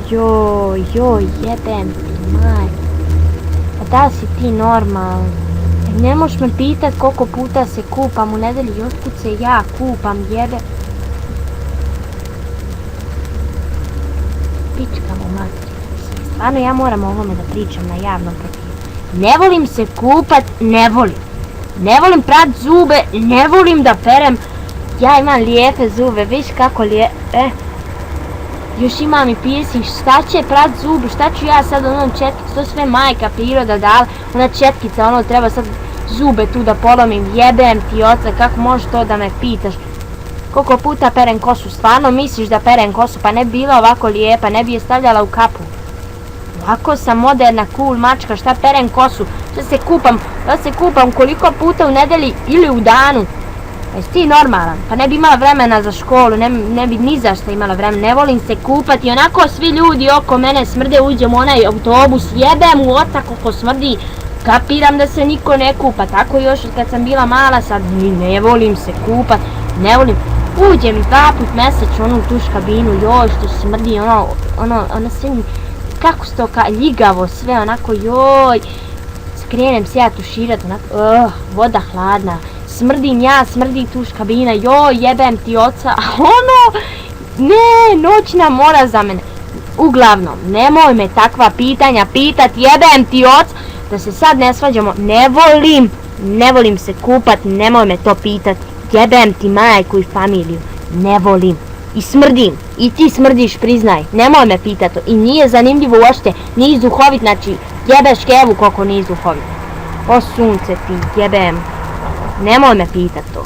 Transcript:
Joj, jebem ti maj. A da li si ti normalan? Ne možeš me pitat koliko puta se kupam u nedelji, otkud se ja kupam, jebe. Pička mu matri. Stvarno ja moram o ovome da pričam na javnom profilu. Ne volim se kupat, ne volim. Ne volim prat zube, ne volim da perem. Ja imam lijepe zube, viš kako lijepe. Još imam i piercing, šta će prat zube, šta ću ja sad onom četkicu, to sve majka priroda dala, ona četkica, ono treba sad zube tu da polomim, jebem ti oca, kako možeš to da me pitaš? Koliko puta perem kosu, stvarno misliš da perem kosu, pa ne bi bila ovako lijepa, ne bi je stavljala u kapu. Ovako sam moderna, cool mačka, šta perem kosu, šta se kupam, da se kupam koliko puta u nedelji ili u danu. Jesi ti normalan? Pa ne bi imala vremena za školu, ne bi ni za šta imala vremena, ne volim se kupati, onako svi ljudi oko mene smrde, uđem u onaj autobus, jebem u oca koliko smrdi, kapiram da se niko ne kupa, tako još kad sam bila mala, sad ne volim se kupat, ne volim, uđem 2 put mjesečno onu tuš kabinu, joj što smrdi, ono sve, kako se to ljigavo sve, onako joj, skrenem se ja tuširat, onako, voda hladna. Smrdim ja, smrdi tuš kabina, joj jebem ti oca, a ono, ne, noćna mora za mene. Uglavnom, nemoj me takva pitanja pitat, jebem ti oca, da se sad ne svađamo, ne volim se kupat, nemoj me to pitat, jebem ti majku i familiju, ne volim. I smrdim, i ti smrdiš, priznaj, nemoj me pitat to, i nije zanimljivo uopšte, nisi duhovit, znači jebeš kevu koliko nisi duhovit. O sunce ti, jebem. Nemoj me pitat to.